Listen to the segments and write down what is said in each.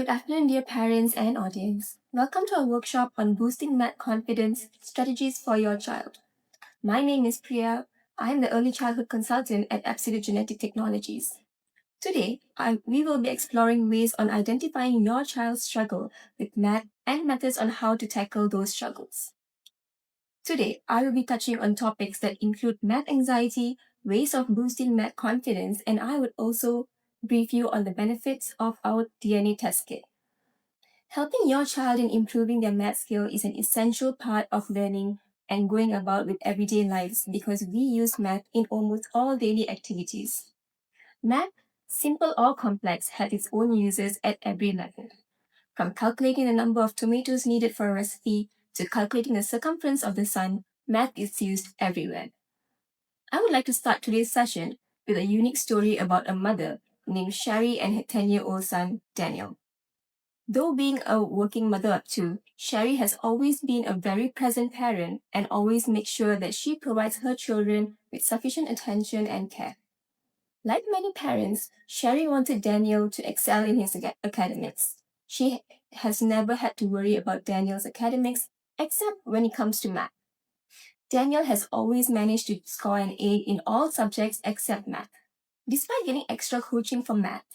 Good afternoon, dear parents and audience. Welcome to our workshop on boosting math confidence strategies for your child. My name is Priya. I am the early childhood consultant at Absolute Genetic Technologies. Today, we will be exploring ways on identifying your child's struggle with math and methods on how to tackle those struggles. Today, I will be touching on topics that include math anxiety, ways of boosting math confidence, and I would also brief you on the benefits of our DNA test kit. Helping your child in improving their math skill is an essential part of learning and going about with everyday lives because we use math in almost all daily activities. Math, simple or complex, has its own uses at every level. From calculating the number of tomatoes needed for a recipe to calculating the circumference of the sun, math is used everywhere. I would like to start today's session with a unique story about a mother named Sherry and her 10-year-old son, Daniel. Though being a working mother of two, Sherry has always been a very present parent and always makes sure that she provides her children with sufficient attention and care. Like many parents, Sherry wanted Daniel to excel in his academics. She has never had to worry about Daniel's academics except when it comes to math. Daniel has always managed to score an A in all subjects except math. Despite getting extra coaching for math,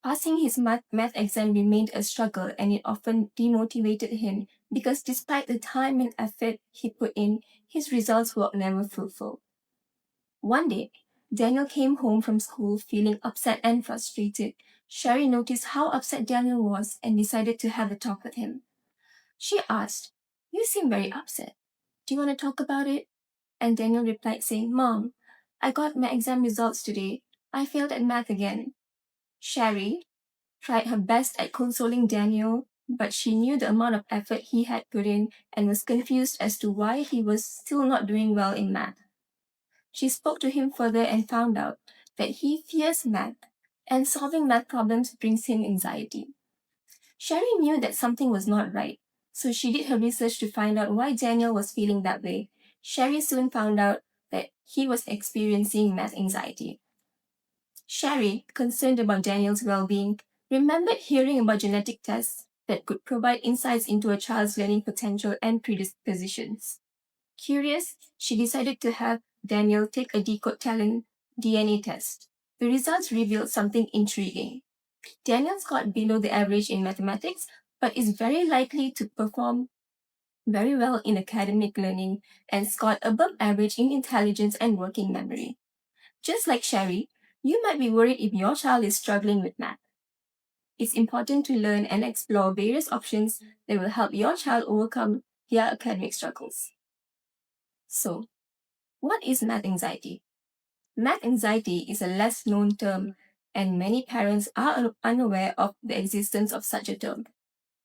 passing his math exam remained a struggle and it often demotivated him because despite the time and effort he put in, his results were never fruitful. One day, Daniel came home from school feeling upset and frustrated. Sherry noticed how upset Daniel was and decided to have a talk with him. She asked, "You seem very upset. Do you want to talk about it?" And Daniel replied saying, "Mom, I got my exam results today. I failed at math again." Sherry tried her best at consoling Daniel, but she knew the amount of effort he had put in and was confused as to why he was still not doing well in math. She spoke to him further and found out that he fears math, and solving math problems brings him anxiety. Sherry knew that something was not right, so she did her research to find out why Daniel was feeling that way. Sherry soon found out that he was experiencing math anxiety. Sherry, concerned about Daniel's well-being, remembered hearing about genetic tests that could provide insights into a child's learning potential and predispositions. Curious, she decided to have Daniel take a Decode Talent DNA test. The results revealed something intriguing. Daniel scored below the average in mathematics, but is very likely to perform very well in academic learning and scored above average in intelligence and working memory. Just like Sherry, you might be worried if your child is struggling with math. It's important to learn and explore various options that will help your child overcome their academic struggles. So, what is math anxiety? Math anxiety is a less known term, and many parents are unaware of the existence of such a term.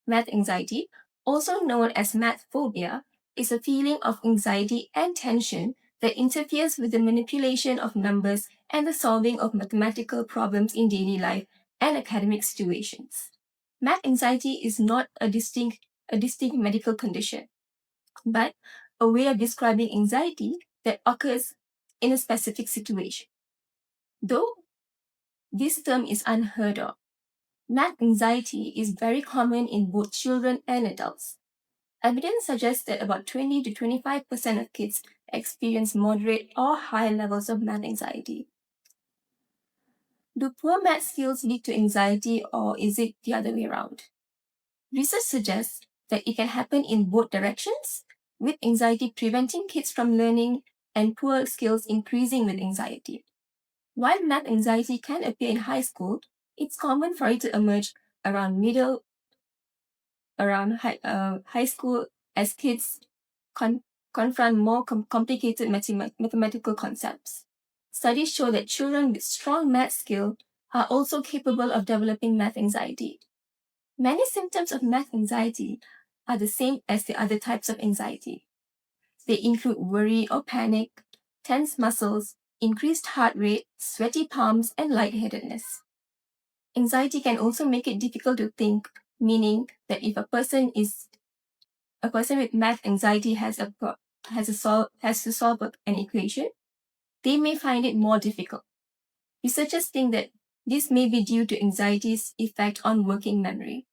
Math anxiety, also known as math phobia, is a feeling of anxiety and tension that interferes with the manipulation of numbers and the solving of mathematical problems in daily life and academic situations. Math anxiety is not a distinct medical condition, but a way of describing anxiety that occurs in a specific situation. Though this term is unheard of, math anxiety is very common in both children and adults. Evidence suggests that about 20 to 25% of kids experience moderate or high levels of math anxiety. Do poor math skills lead to anxiety, or is it the other way around? Research suggests that it can happen in both directions, with anxiety preventing kids from learning and poor skills increasing with anxiety. While math anxiety can appear in high school, it's common for it to emerge around high school as kids confront more complicated mathematical concepts. Studies show that children with strong math skill are also capable of developing math anxiety. Many symptoms of math anxiety are the same as the other types of anxiety. They include worry or panic, tense muscles, increased heart rate, sweaty palms, and lightheadedness. Anxiety can also make it difficult to think, meaning that if a person with math anxiety has to solve an equation, they may find it more difficult. Researchers think that This may be due to anxiety's effect on working memory.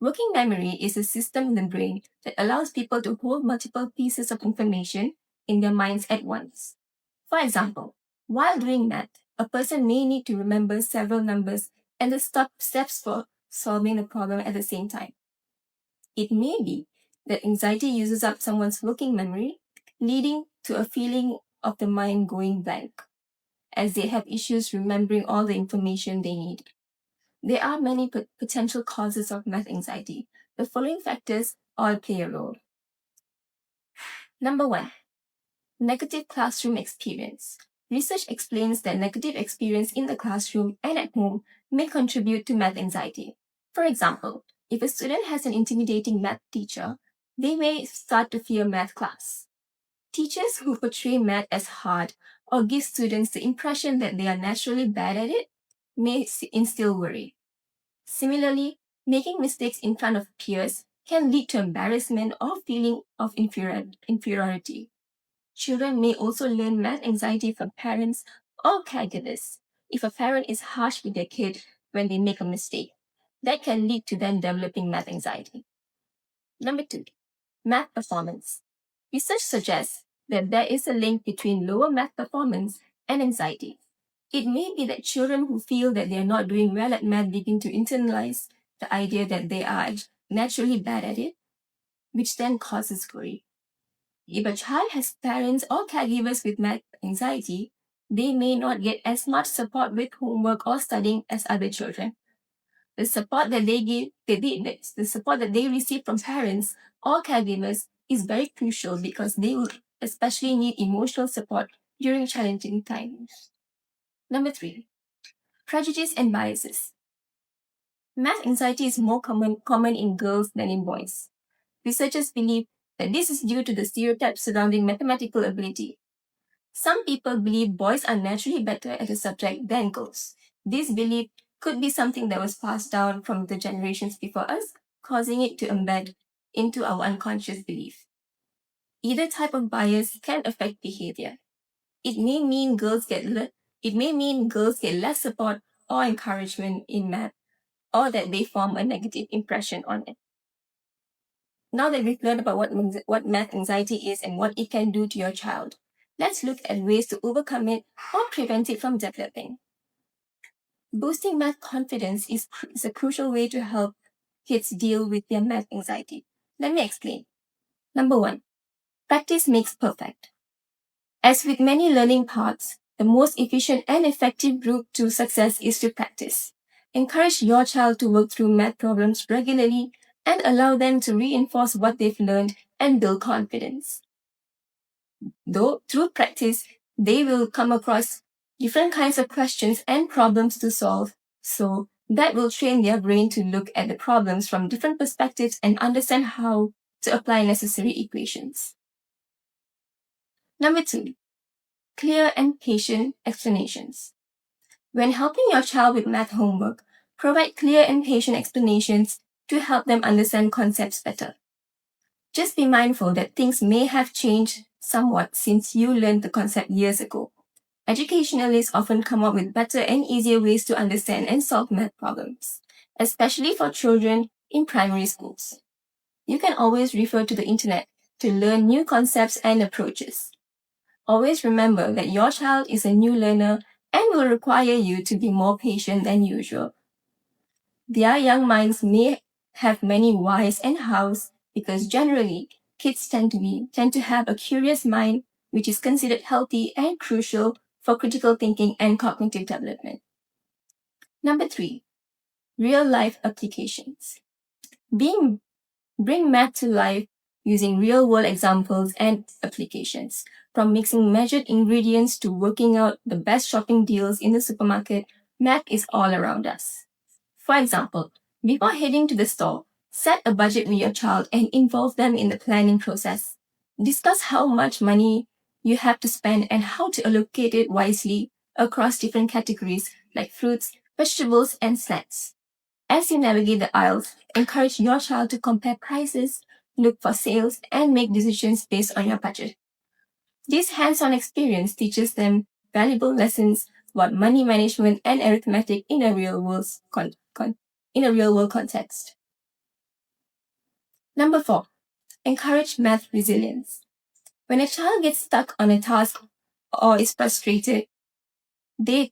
Working memory is a system in the brain that allows people to hold multiple pieces of information in their minds at once. For example, while doing math, a person may need to remember several numbers and the steps for solving the problem at the same time. It may be that anxiety uses up someone's working memory, leading to a feeling of the mind going blank, as they have issues remembering all the information they need. There are many potential causes of math anxiety. The following factors all play a role. Number 1, negative classroom experience. Research explains that negative experience in the classroom and at home may contribute to math anxiety. For example, if a student has an intimidating math teacher, they may start to fear math class. Teachers who portray math as hard or give students the impression that they are naturally bad at it may instill worry. Similarly, making mistakes in front of peers can lead to embarrassment or feeling of inferiority. Children may also learn math anxiety from parents or caregivers. If a parent is harsh with their kid when they make a mistake, that can lead to them developing math anxiety. Number 2, math performance. Research suggests that there is a link between lower math performance and anxiety. It may be that children who feel that they are not doing well at math begin to internalize the idea that they are naturally bad at it, which then causes worry. If a child has parents or caregivers with math anxiety, they may not get as much support with homework or studying as other children. The support that the support that they receive from parents or caregivers is very crucial because they will especially need emotional support during challenging times. Number 3, prejudice and biases. Math anxiety is more common in girls than in boys. Researchers believe that this is due to the stereotypes surrounding mathematical ability. Some people believe boys are naturally better at a subject than girls. This belief could be something that was passed down from the generations before us, causing it to embed into our unconscious belief. Either type of bias can affect behavior. It may mean girls get less support or encouragement in math, or that they form a negative impression on it. Now that we've learned about what math anxiety is and what it can do to your child, let's look at ways to overcome it or prevent it from developing. Boosting math confidence is a crucial way to help kids deal with their math anxiety. Let me explain. Number 1, practice makes perfect. As with many learning paths, the most efficient and effective route to success is to practice. Encourage your child to work through math problems regularly and allow them to reinforce what they've learned and build confidence. Though through practice, they will come across different kinds of questions and problems to solve, so that will train their brain to look at the problems from different perspectives and understand how to apply necessary equations. Number 2, clear and patient explanations. When helping your child with math homework, provide clear and patient explanations to help them understand concepts better. Just be mindful that things may have changed somewhat since you learned the concept years ago. Educationalists often come up with better and easier ways to understand and solve math problems, especially for children in primary schools. You can always refer to the internet to learn new concepts and approaches. Always remember that your child is a new learner and will require you to be more patient than usual. Their young minds may have many whys and hows because generally kids tend to have a curious mind, which is considered healthy and crucial for critical thinking and cognitive development. Number 3, real life applications. Bring math to life using real world examples and applications. From mixing measured ingredients to working out the best shopping deals in the supermarket, math is all around us. For example, before heading to the store, set a budget with your child and involve them in the planning process. Discuss how much money you have to spend and how to allocate it wisely across different categories like fruits, vegetables, and snacks. As you navigate the aisles, encourage your child to compare prices, look for sales, and make decisions based on your budget. This hands-on experience teaches them valuable lessons about money management and arithmetic in a real world context. Number 4, encourage math resilience. When a child gets stuck on a task or is frustrated, they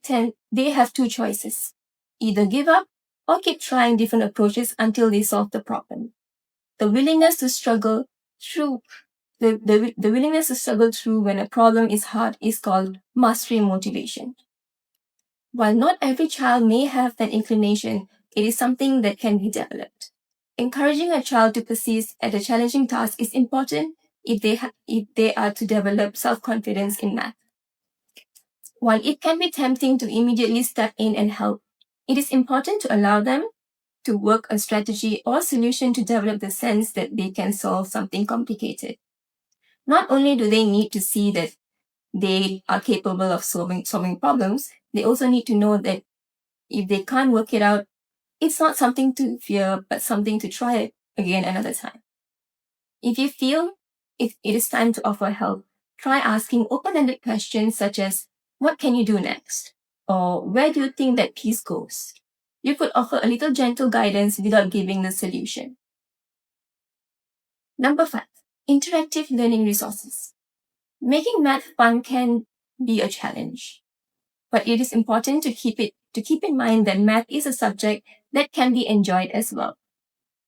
have two choices: either give up or keep trying different approaches until they solve the problem. The willingness to struggle through the willingness to struggle through when a problem is hard is called mastery motivation. While not every child may have that inclination, it is something that can be developed. Encouraging a child to persist at a challenging task is important if they are to develop self-confidence in math. While it can be tempting to immediately step in and help, it is important to allow them to work a strategy or solution to develop the sense that they can solve something complicated. Not only do they need to see that they are capable of solving problems, they also need to know that if they can't work it out, it's not something to fear, but something to try it again another time. If you feel it is time to offer help, try asking open-ended questions such as, what can you do next? Or where do you think that piece goes? You could offer a little gentle guidance without giving the solution. Number 5, interactive learning resources. Making math fun can be a challenge, but it is important to keep in mind that math is a subject that can be enjoyed as well.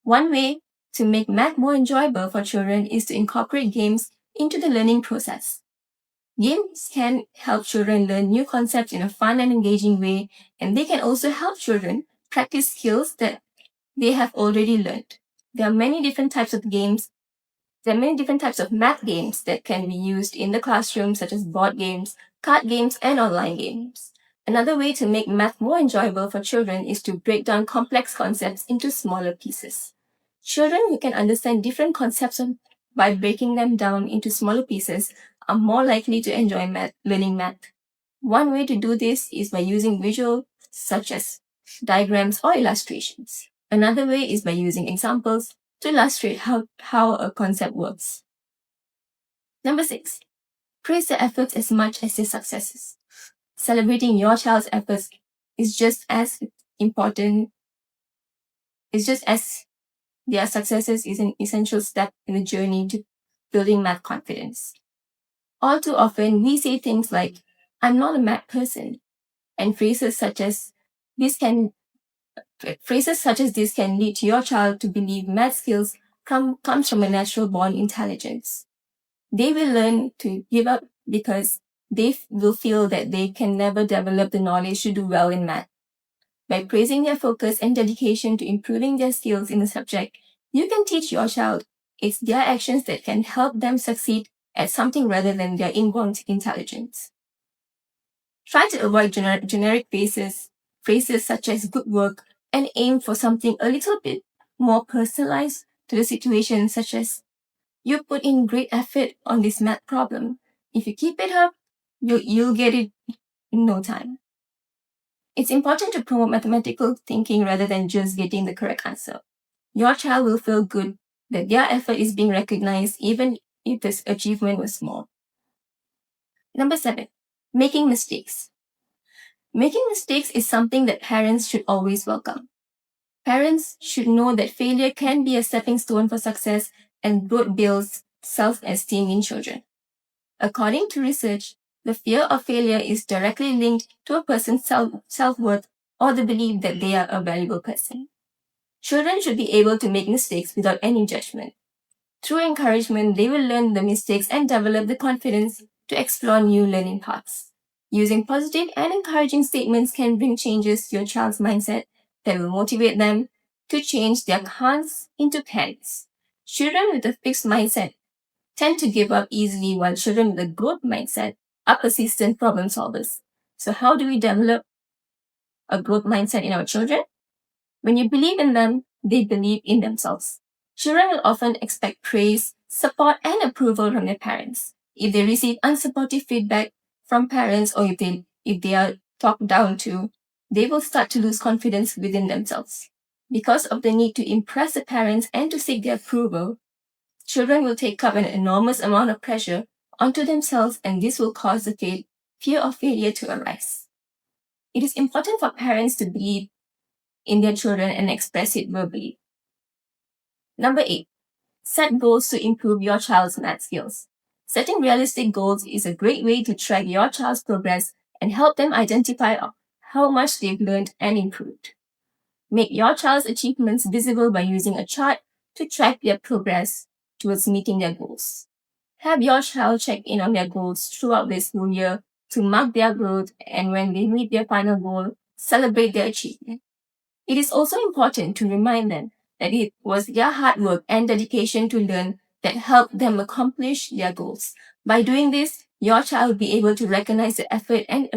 One way to make math more enjoyable for children is to incorporate games into the learning process. Games can help children learn new concepts in a fun and engaging way, and they can also help children practice skills that they have already learned. There are many different types of games. There are many different types of math games that can be used in the classroom, such as board games, card games, and online games. Another way to make math more enjoyable for children is to break down complex concepts into smaller pieces. Children who can understand different concepts by breaking them down into smaller pieces are more likely to enjoy learning math. One way to do this is by using visuals such as diagrams or illustrations. Another way is by using examples to illustrate how a concept works. Number 6, praise their efforts as much as their successes. Celebrating your child's efforts is just as important. It's just as their successes is an essential step in the journey to building math confidence. All too often, we say things like, I'm not a math person, and phrases such as this can lead to your child to believe math skills comes from a natural born intelligence. They will learn to give up because they will feel that they can never develop the knowledge to do well in math. By praising their focus and dedication to improving their skills in the subject, you can teach your child it's their actions that can help them succeed at something rather than their inborn intelligence. Try to avoid generic phrases such as good work, and aim for something a little bit more personalized to the situation, such as, you put in great effort on this math problem. If you keep it up, you'll get it in no time. It's important to promote mathematical thinking rather than just getting the correct answer. Your child will feel good that their effort is being recognized even if this achievement was small. Number 7, making mistakes. Making mistakes is something that parents should always welcome. Parents should know that failure can be a stepping stone for success and growth builds self-esteem in children. According to research, the fear of failure is directly linked to a person's self-worth or the belief that they are a valuable person. Children should be able to make mistakes without any judgment. Through encouragement, they will learn the mistakes and develop the confidence to explore new learning paths. Using positive and encouraging statements can bring changes to your child's mindset that will motivate them to change their can'ts into can'ts. Children with a fixed mindset tend to give up easily, while children with a growth mindset are persistent problem solvers. So how do we develop a growth mindset in our children? When you believe in them, they believe in themselves. Children will often expect praise, support, and approval from their parents. If they receive unsupportive feedback from parents, or if they are talked down to, they will start to lose confidence within themselves. Because of the need to impress the parents and to seek their approval, children will take up an enormous amount of pressure onto themselves, and this will cause the fear of failure to arise. It is important for parents to believe in their children and express it verbally. Number 8. Set goals to improve your child's math skills. Setting realistic goals is a great way to track your child's progress and help them identify how much they've learned and improved. Make your child's achievements visible by using a chart to track their progress towards meeting their goals. Have your child check in on their goals throughout the school year to mark their growth, and when they meet their final goal, celebrate their achievement. It is also important to remind them that it was their hard work and dedication to learn that helped them accomplish their goals. By doing this, your child will be able to recognize the effort and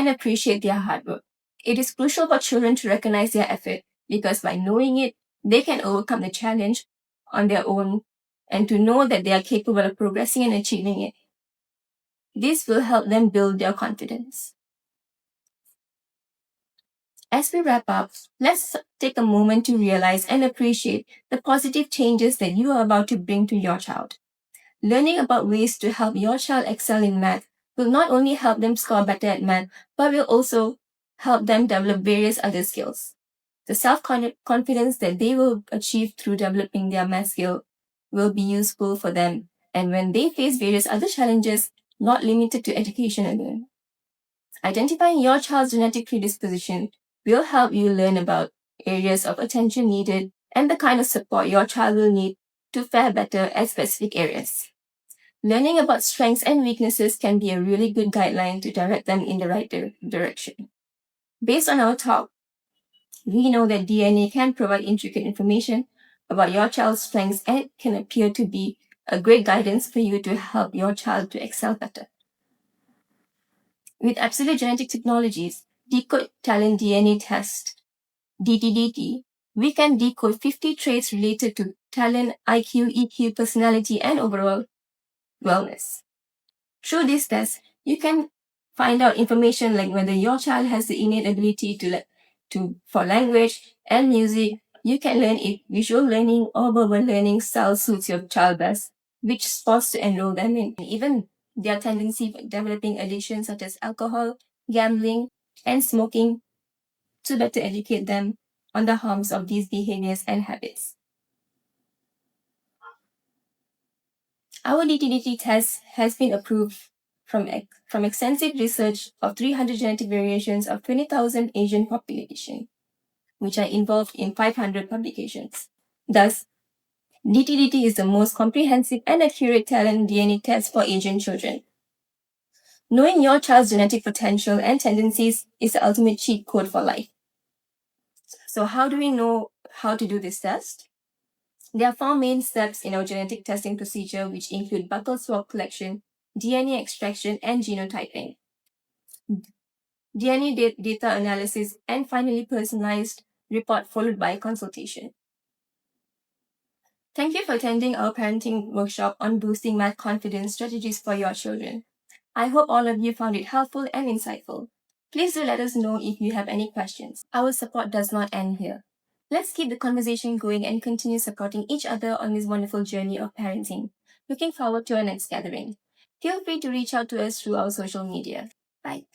appreciate their hard work. It is crucial for children to recognize their effort because by knowing it, they can overcome the challenge on their own and to know that they are capable of progressing and achieving it. This will help them build their confidence. As we wrap up, let's take a moment to realize and appreciate the positive changes that you are about to bring to your child. Learning about ways to help your child excel in math will not only help them score better at math, but will also help them develop various other skills. The self-confidence that they will achieve through developing their math skill will be useful for them, and when they face various other challenges, not limited to education alone. Identifying your child's genetic predisposition will help you learn about areas of attention needed and the kind of support your child will need to fare better at specific areas. Learning about strengths and weaknesses can be a really good guideline to direct them in the right direction. Based on our talk, we know that DNA can provide intricate information about your child's strengths and can appear to be a great guidance for you to help your child to excel better. With Absolute Genetic Technologies Decode Talent DNA Test, DTDT, we can decode 50 traits related to talent, IQ, EQ, personality, and overall wellness. Through this test, you can find out information like whether your child has the innate ability for language and music. You can learn if visual learning or verbal learning style suits your child best, which sports to enroll them in, and even their tendency for developing addictions such as alcohol, gambling, and smoking to better educate them on the harms of these behaviors and habits. Our DTDT test has been approved from extensive research of 300 genetic variations of 20,000 Asian population, which are involved in 500 publications. Thus, DTDT is the most comprehensive and accurate talent DNA test for Asian children. Knowing your child's genetic potential and tendencies is the ultimate cheat code for life. So how do we know how to do this test? There are 4 main steps in our genetic testing procedure, which include buccal swab collection, DNA extraction, and genotyping. DNA data analysis, and finally personalized report followed by consultation. Thank you for attending our parenting workshop on boosting math confidence strategies for your children. I hope all of you found it helpful and insightful. Please do let us know if you have any questions. Our support does not end here. Let's keep the conversation going and continue supporting each other on this wonderful journey of parenting. Looking forward to our next gathering. Feel free to reach out to us through our social media. Bye.